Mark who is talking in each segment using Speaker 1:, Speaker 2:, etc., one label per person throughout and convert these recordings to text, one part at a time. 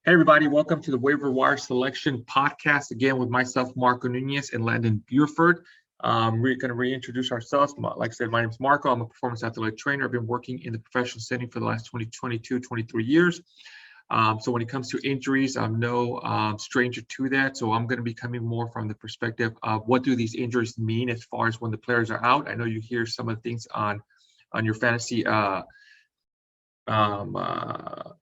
Speaker 1: Hey, everybody, welcome to the Waiver Wire Selection Podcast again with myself, Marco Nunez, and Landon Buford. We're going to reintroduce ourselves. Like I said, my name is Marco. I'm a performance athletic trainer. I've been working in the professional setting for the last 23 years. So when it comes to injuries, I'm no stranger to that. So I'm going to be coming more from the perspective of what do these injuries mean as far as when the players are out. I know you hear some of the things on your fantasy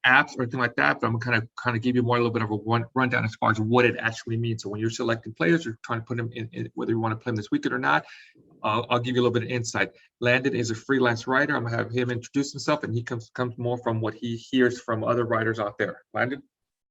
Speaker 1: apps or anything like that, but I'm kind of give you more a little bit of a rundown as far as what it actually means. So when you're selecting players, you're trying to put them in whether you want to play them this weekend or not. I'll give you a little bit of insight. Landon is a freelance writer. I'm gonna have him introduce himself, and he comes more from what he hears from other writers out there. Landon.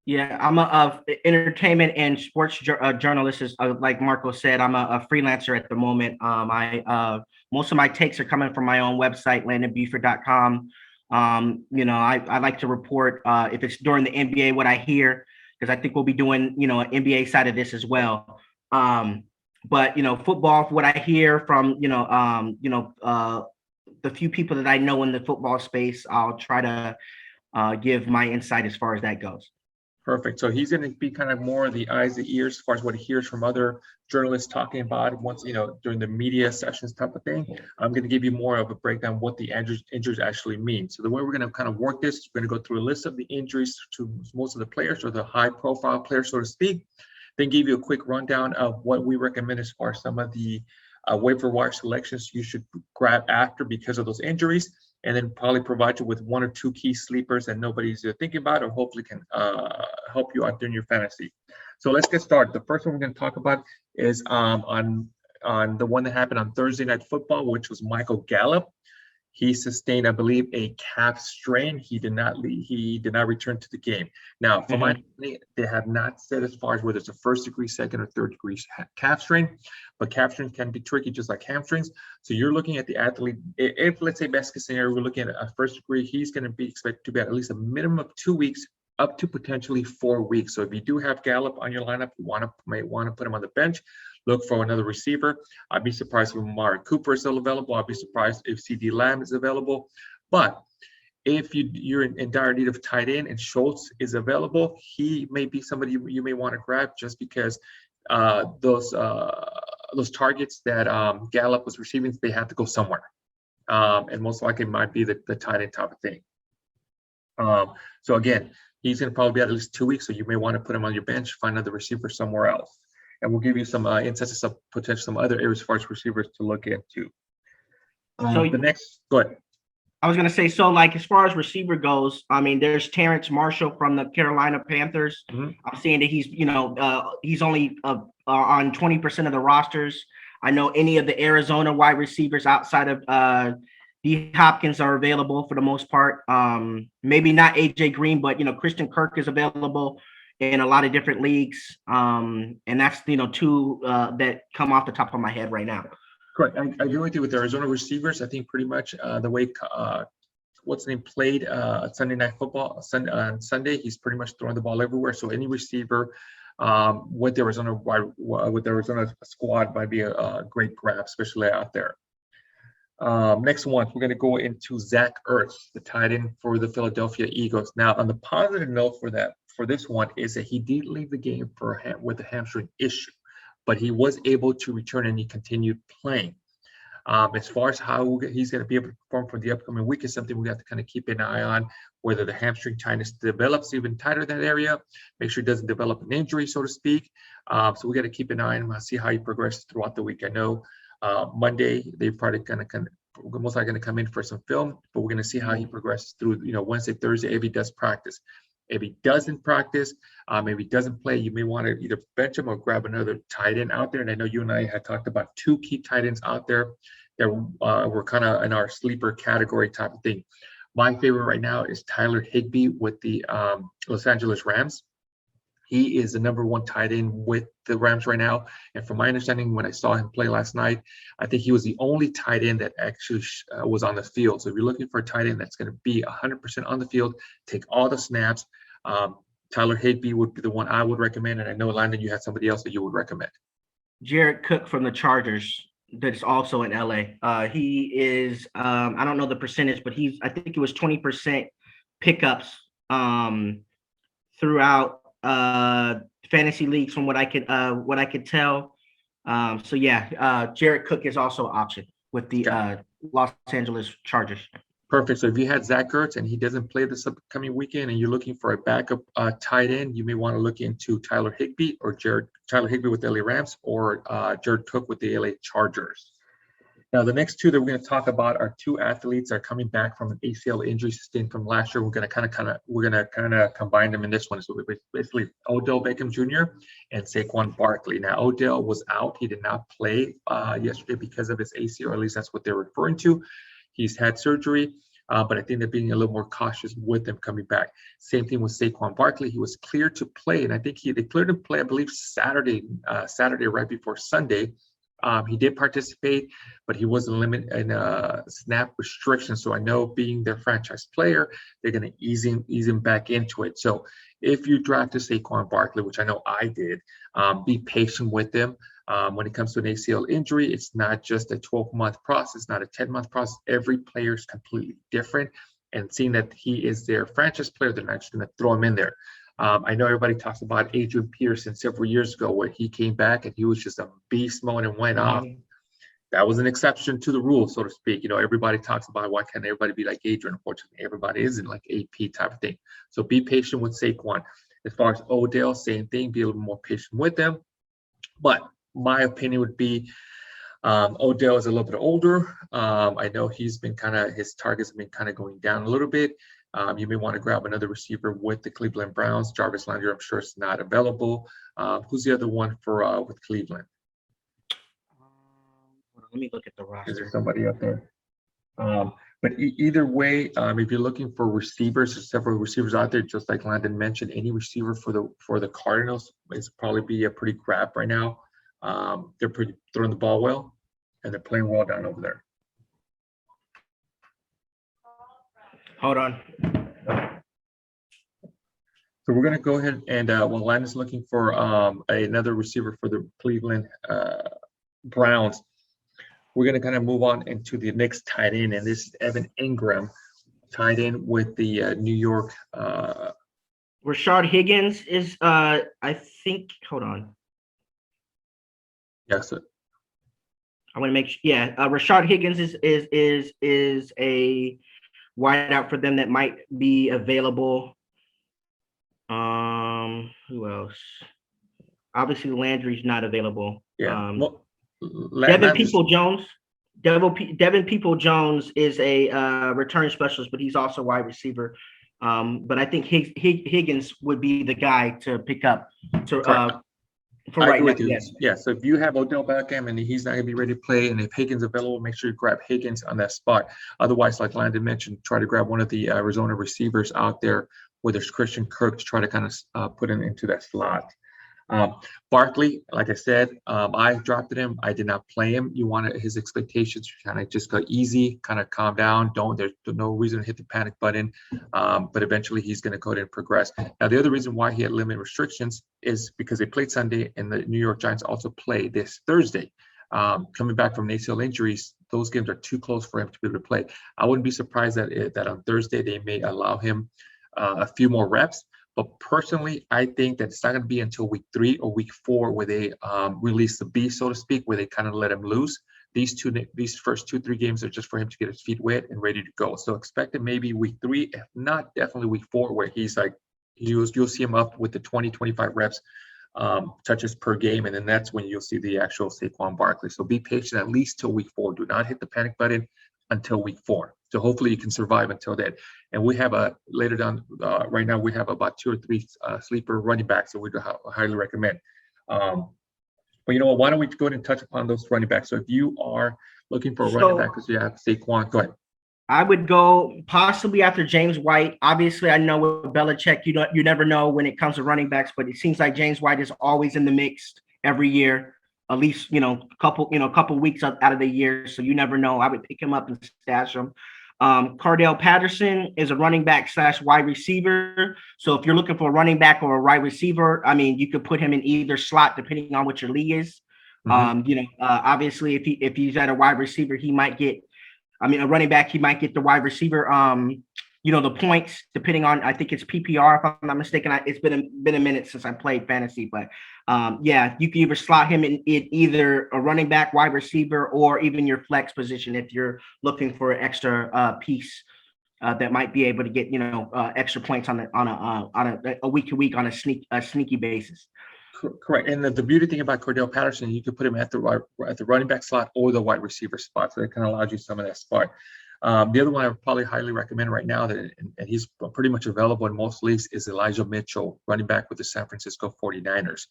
Speaker 2: Yeah, I'm a entertainment and sports journalist. Like Marco said, I'm a freelancer at the moment. I most of my takes are coming from my own website, landonbuford.com. I like to report if it's during the NBA what I hear, because I think we'll be doing an NBA side of this as well. But football, what I hear from the few people that I know in the football space, I'll try to give my insight as far as that goes.
Speaker 1: Perfect. So he's going to be kind of more the eyes, the ears, as far as what he hears from other journalists talking about once, during the media sessions type of thing. I'm going to give you more of a breakdown what the injuries actually mean. So the way we're going to kind of work this, we're going to go through a list of the injuries to most of the players, or the high profile players, so to speak, then give you a quick rundown of what we recommend as far as some of the waiver wire selections you should grab after because of those injuries, and then probably provide you with one or two key sleepers that nobody's thinking about, or hopefully can help you out during your fantasy. So let's get started. The first one we're going to talk about is on the one that happened on Thursday Night Football, which was Michael Gallup. He sustained, I believe, a calf strain. He did not return to the game. Now, for my opinion, they have not said as far as whether it's a first degree, second, or third degree calf strain, but calf strains can be tricky, just like hamstrings. So you're looking at the athlete. If let's say best case scenario, we're looking at a first degree, he's going to be expected to be at least a minimum of 2 weeks, up to potentially 4 weeks. So if you do have Gallup on your lineup, you might want to put him on the bench. Look for another receiver. I'd be surprised if Amari Cooper is still available. I'd be surprised if CD Lamb is available. But if you're in dire need of tight end and Schultz is available, he may be somebody you may want to grab, just because those targets that Gallup was receiving, they have to go somewhere. And most likely might be the tight end type of thing. So again, he's going to probably be at least 2 weeks, so you may want to put him on your bench, find another receiver somewhere else. And we'll give you some insights to some other areas as far as receivers to look into.
Speaker 2: Go ahead. I was going to say, so like as far as receiver goes, I mean, there's Terrence Marshall from the Carolina Panthers. Mm-hmm. I'm seeing that he's only on 20% of the rosters. I know any of the Arizona wide receivers outside of D. Hopkins are available for the most part. Maybe not AJ Green, but Christian Kirk is available in a lot of different leagues. And that's two that come off the top of my head right now.
Speaker 1: Correct. I agree with you with the Arizona receivers. I think pretty much the way what's name played Sunday Night Football on Sunday, he's pretty much throwing the ball everywhere. So any receiver with the Arizona squad might be a great grab, especially out there. Next one, we're going to go into Zach Ertz, the tight end for the Philadelphia Eagles. Now, on the positive note for this one is that he did leave the game with a hamstring issue, but he was able to return and he continued playing. As far as how he's going to be able to perform for the upcoming week is something we have to kind of keep an eye on, whether the hamstring tightness develops even tighter that area, make sure it doesn't develop an injury, so to speak. So we got to keep an eye on him and see how he progresses throughout the week. I know Monday they're probably most likely going to come in for some film, but we're going to see how he progresses through Wednesday, Thursday, if he does practice. If he doesn't practice, if he doesn't play, you may want to either bench him or grab another tight end out there. And I know you and I had talked about two key tight ends out there that were kind of in our sleeper category type of thing. My favorite right now is Tyler Higbee with the Los Angeles Rams. He is the number one tight end with the Rams right now. And from my understanding, when I saw him play last night, I think he was the only tight end that actually was on the field. So if you're looking for a tight end that's going to be 100% on the field, take all the snaps, Tyler Higbee would be the one I would recommend. And I know, Landon, you had somebody else that you would recommend.
Speaker 2: Jared Cook from the Chargers, that's also in LA. He is, I don't know the percentage, but I think it was 20% pickups throughout fantasy leagues from what I could tell. So yeah, Jared Cook is also an option with the Los Angeles Chargers.
Speaker 1: Perfect. So if you had Zach Ertz and he doesn't play this upcoming weekend and you're looking for a backup tight end, you may want to look into Tyler Higbee with the LA Rams or Jared Cook with the LA Chargers. Now, the next two that we're going to talk about are two athletes that are coming back from an ACL injury sustained from last year. We're going to combine them in this one. So basically Odell Beckham Jr. and Saquon Barkley. Now, Odell was out. He did not play yesterday because of his ACL, or at least that's what they're referring to. He's had surgery, but I think they're being a little more cautious with him coming back. Same thing with Saquon Barkley. He was cleared to play, and I think they cleared him to play, I believe, Saturday right before Sunday. He did participate, but he was limited in snap restrictions. So I know, being their franchise player, they're going to ease him back into it. So if you drafted Saquon Barkley, which I know I did, be patient with him. When it comes to an ACL injury, it's not just a 12-month process, not a 10-month process. Every player is completely different. And seeing that he is their franchise player, they're not just going to throw him in there. I know everybody talks about Adrian Peterson several years ago, where he came back and he was just a beast mode and went off. That was an exception to the rule, so to speak. Everybody talks about why can't everybody be like Adrian. Unfortunately, everybody isn't like AP type of thing. So be patient with Saquon. As far as Odell, same thing. Be a little more patient with them. But my opinion would be Odell is a little bit older. I know his targets have been kind of going down a little bit. You may want to grab another receiver with the Cleveland Browns. Jarvis Landry, I'm sure, is not available. Who's the other one for with Cleveland?
Speaker 2: Let me look at the roster.
Speaker 1: Is there somebody up there? But either way, if you're looking for receivers, there's several receivers out there. Just like Landon mentioned, any receiver for the Cardinals is probably be a pretty grab right now. They're throwing the ball well, and they're playing well down over there.
Speaker 2: Hold on.
Speaker 1: So we're going to go ahead and while Landon's looking for another receiver for the Cleveland Browns, we're going to kind of move on into the next tight end, and this is Evan Ingram, tight end with the New York.
Speaker 2: Rashard Higgins is, I think. Hold on.
Speaker 1: Yes.
Speaker 2: I want to make sure. Yeah, Rashard Higgins is a wideout for them that might be available. Who else? Obviously, Landry's not available.
Speaker 1: Yeah.
Speaker 2: Devin People-Jones. Devin People-Jones is a return specialist, but he's also a wide receiver. But I think Higgins would be the guy to pick up for right now. Yes.
Speaker 1: Yeah. So if you have Odell Beckham and he's not going to be ready to play, and if Higgins available, make sure you grab Higgins on that spot. Otherwise, like Landon mentioned, try to grab one of the Arizona receivers out there, whether it's Christian Kirk, to try to kind of put him into that slot. Barkley, like I said, I drafted him. I did not play him. You want his expectations to kind of just go easy, kind of calm down. There's no reason to hit the panic button. But eventually he's going to go ahead and progress. Now, the other reason why he had limited restrictions is because they played Sunday and the New York Giants also play this Thursday. Coming back from ACL injuries, those games are too close for him to be able to play. I wouldn't be surprised that on Thursday they may allow him a few more reps. But personally, I think that it's not going to be until week 3 or week 4 where they release the beast, so to speak, where they kind of let him loose. These first 2-3 games are just for him to get his feet wet and ready to go. So expect it maybe week 3, if not definitely week 4, where he's like, you'll see him up with the 20-25 reps touches per game, and then that's when you'll see the actual Saquon Barkley. So be patient at least till week 4. Do not hit the panic button until week 4. So hopefully you can survive until then. And we have later down right now, we have about 2 or 3 sleeper running backs that we highly recommend. But you know what? Why don't we go ahead and touch upon those running backs? So if you are looking for a running back because you have Saquon, go ahead.
Speaker 2: I would go possibly after James White. Obviously, I know with Belichick, you never know when it comes to running backs, but it seems like James White is always in the mix every year, at least a couple weeks out of the year. So you never know. I would pick him up and stash him. Cardell Patterson is a running back / wide receiver. So if you're looking for a running back or a wide receiver, I mean, you could put him in either slot depending on what your league is. Mm-hmm. Obviously, if he's at a wide receiver, he might get. I mean, a running back, he might get the wide receiver the points, depending on, I think it's PPR, if I'm not mistaken. It's been a minute since I played fantasy, but yeah, you can either slot him in either a running back, wide receiver, or even your flex position if you're looking for an extra piece that might be able to get extra points on a week to week on a sneaky basis.
Speaker 1: Correct. And the beauty thing about Cordell Patterson, you can put him at the running back slot or the wide receiver spot, so that kind of allows you some of that spot. The other one I would probably highly recommend right now, and he's pretty much available in most leagues, is Elijah Mitchell, running back with the San Francisco 49ers.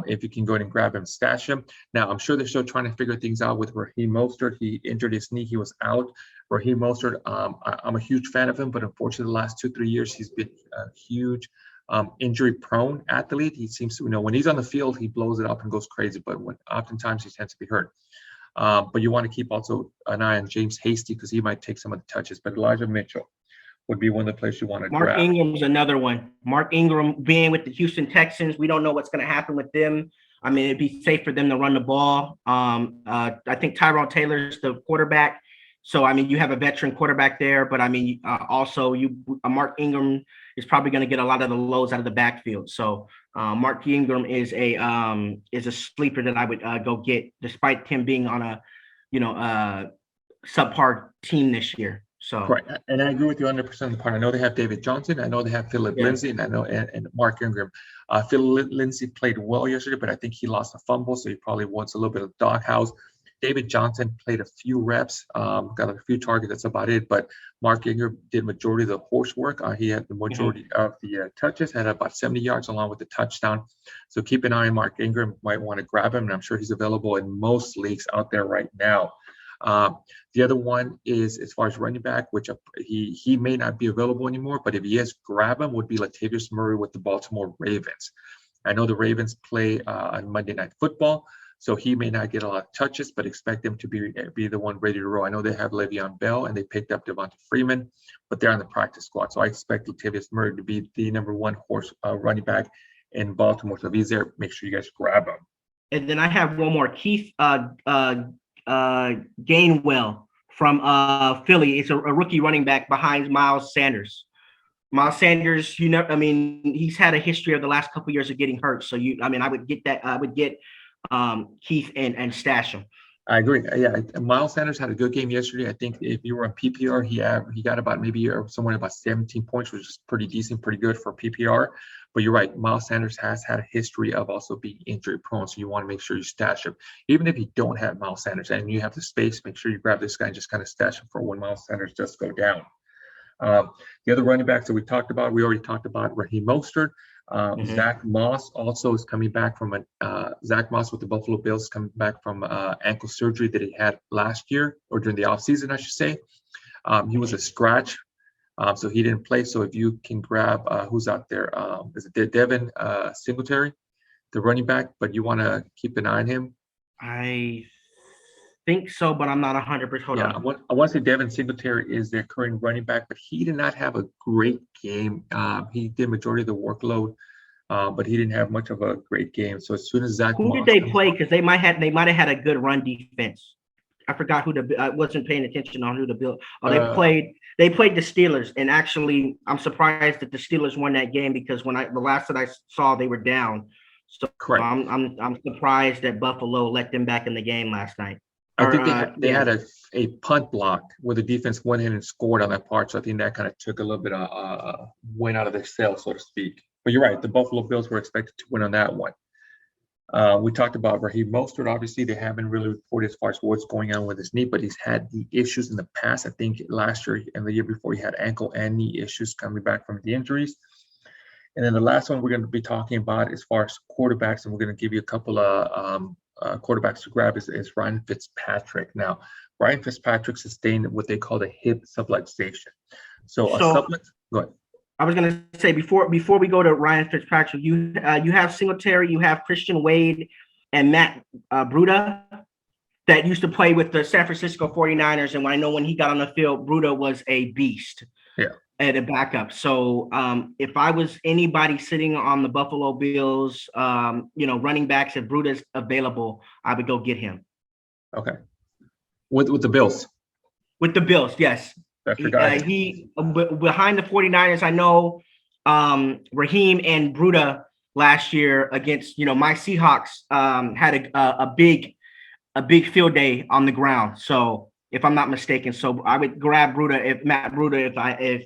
Speaker 1: If you can go ahead and grab him, stash him. Now, I'm sure they're still trying to figure things out with Raheem Mostert. He injured his knee. He was out. Raheem Mostert, I'm a huge fan of him, but unfortunately, the last 2-3 years, he's been a huge injury-prone athlete. He seems to, when he's on the field, he blows it up and goes crazy, but oftentimes he tends to be hurt. But you want to keep also an eye on James Hasty because he might take some of the touches. But Elijah Mitchell would be one of the players you want to grab.
Speaker 2: Mark Ingram's another one. Mark Ingram being with the Houston Texans, we don't know what's going to happen with them. I mean, it'd be safe for them to run the ball. I think Tyrod Taylor's the quarterback. So, I mean, you have a veteran quarterback there, but I mean, also Mark Ingram is probably going to get a lot of the loads out of the backfield. So Mark Ingram is a sleeper that I would go get, despite him being on a subpar team this year. So
Speaker 1: right, and I agree with you 100% on the part. I know they have David Johnson, I know they have Philip Lindsay, and I know and Mark Ingram. Philip Lindsay played well yesterday, but I think he lost a fumble, so he probably wants a little bit of doghouse. David Johnson played a few reps, got a few targets. That's about it. But Mark Ingram did majority of the horse work. He had the majority of the touches, had about 70 yards along with the touchdown. So keep an eye on Mark Ingram. Might want to grab him, and I'm sure he's available in most leagues out there right now. The other one is, as far as running back, which he may not be available anymore, but if he is, grab him, would be Latavius Murray with the Baltimore Ravens. I know the Ravens play on Monday Night Football, so he may not get a lot of touches, but expect him to be the one ready to roll. I know they have Le'Veon Bell and they picked up Devonta Freeman, but they're on the practice squad. So I expect Latavius Murray to be the number one horse running back in Baltimore. So if he's there, make sure you guys grab him.
Speaker 2: And then I have one more, Keith Gainwell from Philly. It's a rookie running back behind Miles Sanders. Miles Sanders, he's had a history of the last couple of years of getting hurt. So I would get that. I would get Keith and stash him.
Speaker 1: I agree. Yeah, Miles Sanders had a good game yesterday. I think if you were on PPR, he got about maybe somewhere about 17 points, which is pretty decent, pretty good for PPR. But you're right, Miles Sanders has had a history of also being injury prone, so you want to make sure you stash him. Even if you don't have Miles Sanders and you have the space, make sure you grab this guy and just kind of stash him for when Miles Sanders does go down. The other running backs that we already talked about Raheem Mostert. Zach Moss also is coming back from Zach Moss with the Buffalo Bills coming back from ankle surgery that he had last year, or during the offseason, I should say. He was a scratch, so he didn't play. So if you can grab who's out there, is it Devin Singletary, the running back, but you want to keep an eye on him?
Speaker 2: I think so, but I'm not 100%. Hold on.
Speaker 1: I want to say Devin Singletary is their current running back, but he did not have a great game. He did majority of the workload, but he didn't have much of a great game. So as soon as Zach
Speaker 2: Who did they play? Because they might have had a good run defense. I forgot I wasn't paying attention on who the Bill. They played the Steelers, and actually, I'm surprised that the Steelers won that game because the last that I saw, they were down. So correct. I'm surprised that Buffalo let them back in the game last night.
Speaker 1: I think they had a punt block where the defense went in and scored on that part. So I think that kind of took a little bit of win out of their sail, so to speak. But you're right, the Buffalo Bills were expected to win on that one. We talked about Raheem Mostert. Obviously, they haven't really reported as far as what's going on with his knee, but he's had the issues in the past. I think last year and the year before, he had ankle and knee issues coming back from the injuries. And then the last one we're going to be talking about as far as quarterbacks, and we're going to give you a couple of quarterbacks to grab is Ryan Fitzpatrick. Now, Ryan Fitzpatrick sustained what they call the hip subluxation. So go ahead.
Speaker 2: I was going to say before we go to Ryan Fitzpatrick, you have Singletary, you have Christian Wade, and Matt Breida that used to play with the San Francisco 49ers. And I know when he got on the field, Breida was a beast.
Speaker 1: Yeah.
Speaker 2: At a backup. So if I was anybody sitting on the Buffalo Bills, running backs, if Breida's available, I would go get him.
Speaker 1: Okay. With the Bills.
Speaker 2: With the Bills, yes. Behind the 49ers, I know Raheem and Bruda last year against, my Seahawks had a big field day on the ground. So if I'm not mistaken, so I would grab Matt Bruda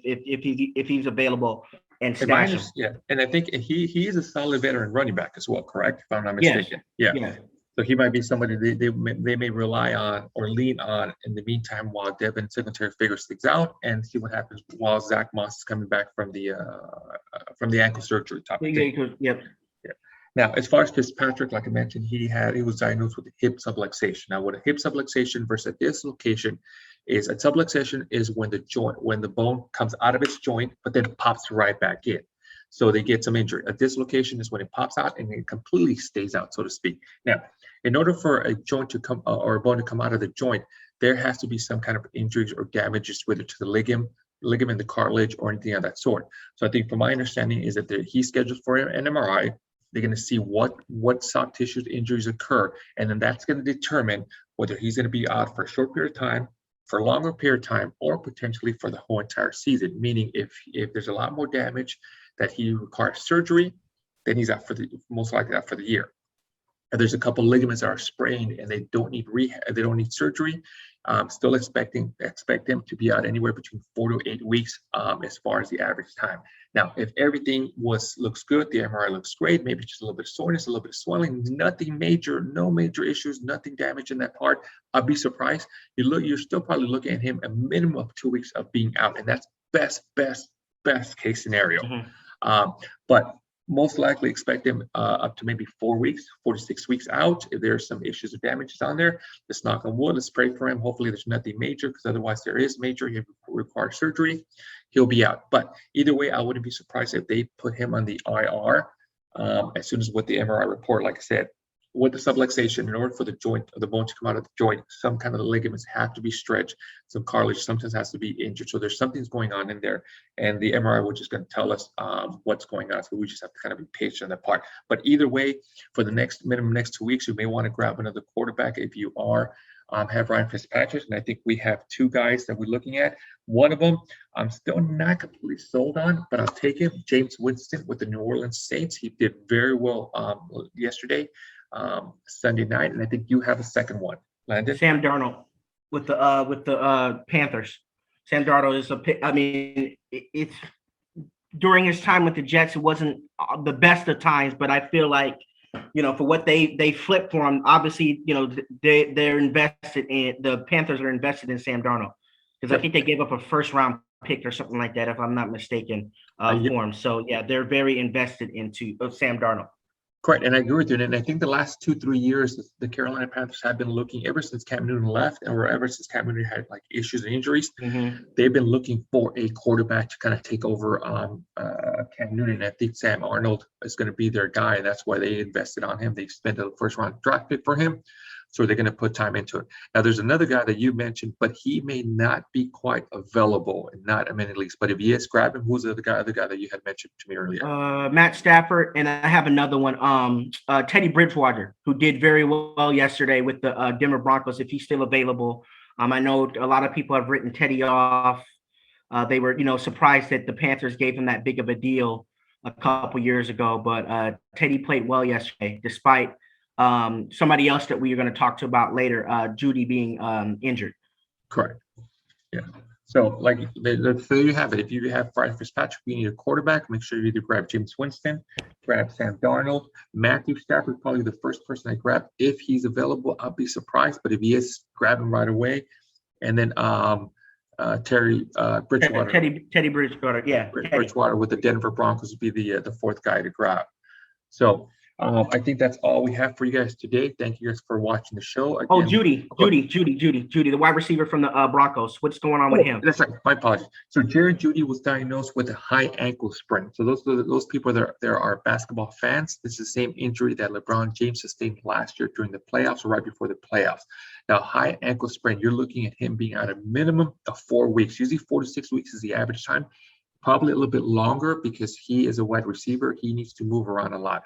Speaker 2: if he's available and stash him.
Speaker 1: Yeah, and I think he is a solid veteran running back as well, correct? If I'm not
Speaker 2: Yes.
Speaker 1: mistaken. Yeah. So he might be somebody they may rely on or lean on in the meantime while Devin Singletary figures things out and see what happens while Zach Moss is coming back from the ankle surgery type of thing.
Speaker 2: Yep.
Speaker 1: Yeah. Now, as far as Fitzpatrick, like I mentioned, he was diagnosed with a hip subluxation. Now, what a hip subluxation versus a dislocation is, a subluxation is when the bone comes out of its joint, but then pops right back in. So they get some injury. A dislocation is when it pops out and it completely stays out, so to speak. Now, in order for a joint to come or a bone to come out of the joint, there has to be some kind of injuries or damages, whether to the ligament, the cartilage, or anything of that sort. So I think, from my understanding, is that he's scheduled for an MRI. They're going to see what soft tissue injuries occur, and then that's going to determine whether he's going to be out for a short period of time, for a longer period of time, or potentially for the whole entire season. Meaning, if there's a lot more damage that he requires surgery, then he's out most likely out for the year. And there's a couple ligaments that are sprained and they don't need rehab, they don't need surgery. Still expect him to be out anywhere between 4 to 8 weeks as far as the average time. Now, if everything looks good, the MRI looks great, maybe just a little bit of soreness, a little bit of swelling, nothing major, no major issues, nothing damage in that part, I'd be surprised. You're still probably looking at him a minimum of 2 weeks of being out, and that's best case scenario. Mm-hmm. But most likely expect him up to maybe 4 to 6 weeks out. If there's some issues or damages on there, let's knock on wood. Let's pray for him. Hopefully there's nothing major, because otherwise there is major. He requires surgery. He'll be out. But either way, I wouldn't be surprised if they put him on the IR as soon as with the MRI report. Like I said, with the subluxation, in order for the bone to come out of the joint, some kind of the ligaments have to be stretched. Some cartilage sometimes has to be injured. So there's something's going on in there, and the MRI is just going to tell us what's going on. So we just have to kind of be patient on that part. But either way, for the next 2 weeks, you may want to grab another quarterback if you have Ryan Fitzpatrick. And I think we have 2 guys that we're looking at. One of them I'm still not completely sold on, but I'll take him. James Winston with the New Orleans Saints. He did very well yesterday. Sunday night, and I think you have a second one, Landon.
Speaker 2: Sam Darnold with the Panthers. Sam Darnold is it's during his time with the Jets, it wasn't the best of times, but I feel like, for what they flipped for him, obviously, they're invested in, the Panthers are invested in Sam Darnold, because I think they gave up a first round pick or something like that, if I'm not mistaken, for him. So yeah, they're very invested into Sam Darnold.
Speaker 1: Correct, and I agree with you. And I think the last 2-3 years, the Carolina Panthers have been looking, ever since Cam Newton left, or ever since Cam Newton had like issues and injuries, mm-hmm. They've been looking for a quarterback to kind of take over Cam Newton. I think Sam Arnold is going to be their guy, and that's why they invested on him. They spent a first-round draft pick for him, so they're going to put time into it. Now, there's another guy that you mentioned, but he may not be quite available and not in many leagues. But if he is, grab him. Who's the other guy that you had mentioned to me earlier?
Speaker 2: Matt Stafford, and I have another one. Teddy Bridgewater, who did very well yesterday with the Denver Broncos. If he's still available, I know a lot of people have written Teddy off. They were, surprised that the Panthers gave him that big of a deal a couple years ago. But Teddy played well yesterday, despite somebody else that we are going to talk to about later, Judy being injured.
Speaker 1: Correct. Yeah. So so you have it. If you have Ryan Fitzpatrick, you need a quarterback. Make sure you either grab James Winston, grab Sam Darnold. Matthew Stafford, probably the first person I grab. If he's available, I'll be surprised. But if he is, grab him right away. And then Teddy Bridgewater.
Speaker 2: Teddy Bridgewater, yeah.
Speaker 1: Bridgewater with the Denver Broncos would be the fourth guy to grab. So I think that's all we have for you guys today. Thank you guys for watching the show. Again,
Speaker 2: Judy, the wide receiver from the Broncos. What's going on with him?
Speaker 1: That's right. My apologies. So Jared Judy was diagnosed with a high ankle sprain. So those people there are basketball fans. This is the same injury that LeBron James sustained last year during the playoffs or right before the playoffs. Now, high ankle sprain, you're looking at him being out a minimum of 4 weeks. Usually 4 to 6 weeks is the average time. Probably a little bit longer because he is a wide receiver. He needs to move around a lot.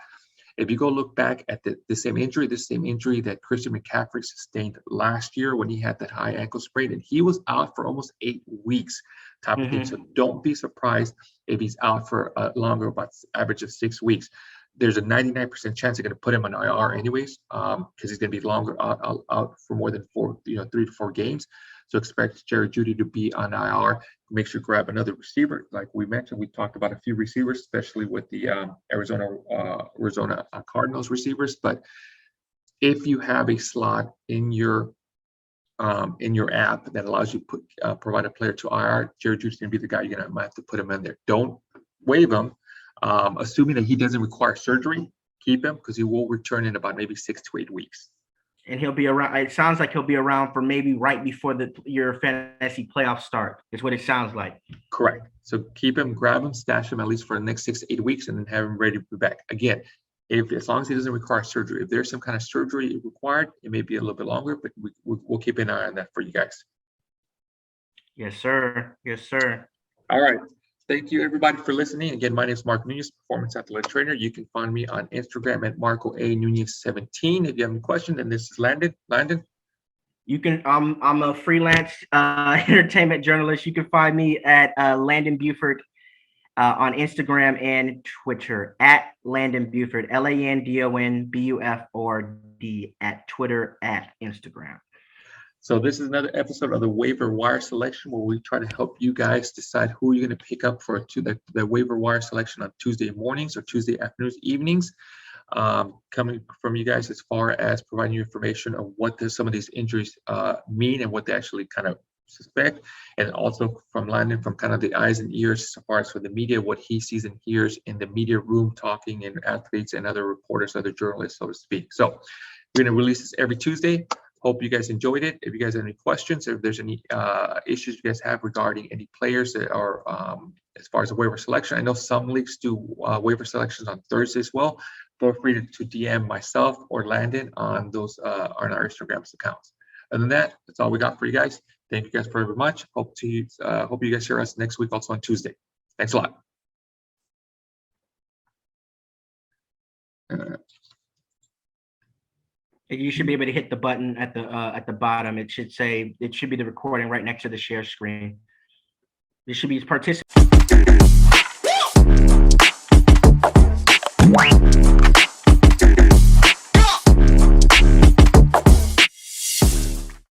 Speaker 1: If you go look back at the same injury, that Christian McCaffrey sustained last year when he had that high ankle sprain, and he was out for almost 8 weeks type of thing. So don't be surprised if he's out for longer, about average of 6 weeks. There's a 99% chance they're going to put him on IR anyways, because he's going to be longer out for more than 3 to 4 games. So expect Jerry Jeudy to be on IR. Make sure you grab another receiver. Like we mentioned, we talked about a few receivers, especially with the Arizona Cardinals receivers. But if you have a slot in your app that allows you to provide a player to IR, Jerry Jeudy's going to be the guy you're going to have to put him in there. Don't waive him, assuming that he doesn't require surgery. Keep him because he will return in about maybe 6 to 8 weeks.
Speaker 2: And he'll be around. It sounds like he'll be around for maybe right before your fantasy playoffs start. Is what it sounds like.
Speaker 1: Correct. So keep him, grab him, stash him at least for the next 6 to 8 weeks, and then have him ready to be back. Again, as long as he doesn't require surgery. If there's some kind of surgery required, it may be a little bit longer, but we'll keep an eye on that for you guys.
Speaker 2: Yes, sir. Yes, sir.
Speaker 1: All right. Thank you, everybody, for listening. Again, my name is Mark Nunez, Performance Athletic Trainer. You can find me on Instagram at Marco A. Nunez17. If you have any questions, and this is Landon.
Speaker 2: You can. I'm a freelance entertainment journalist. You can find me at Landon Buford on Instagram and Twitter at Landon Buford, LandonBuford at Twitter, at Instagram.
Speaker 1: So this is another episode of the Waiver Wire Selection, where we try to help you guys decide who you're going to pick up for the Waiver Wire Selection on Tuesday mornings or Tuesday afternoons, evenings. Coming from you guys as far as providing you information of what some of these injuries mean and what they actually kind of suspect, and also from Landon, from kind of the eyes and ears as far as for the media, what he sees and hears in the media room, talking and athletes and other reporters, other journalists, so to speak. So we're going to release this every Tuesday. Hope you guys enjoyed it. If you guys have any questions, or if there's any issues you guys have regarding any players that are as far as the waiver selection, I know some leagues do waiver selections on Thursday as well. Feel free to DM myself or Landon on those on our Instagram accounts. Other than that, that's all we got for you guys. Thank you guys very much. Hope you guys hear us next week also on Tuesday. Thanks a lot.
Speaker 2: You should be able to hit the button at the bottom. It should be the recording right next to the share screen. This should be participant.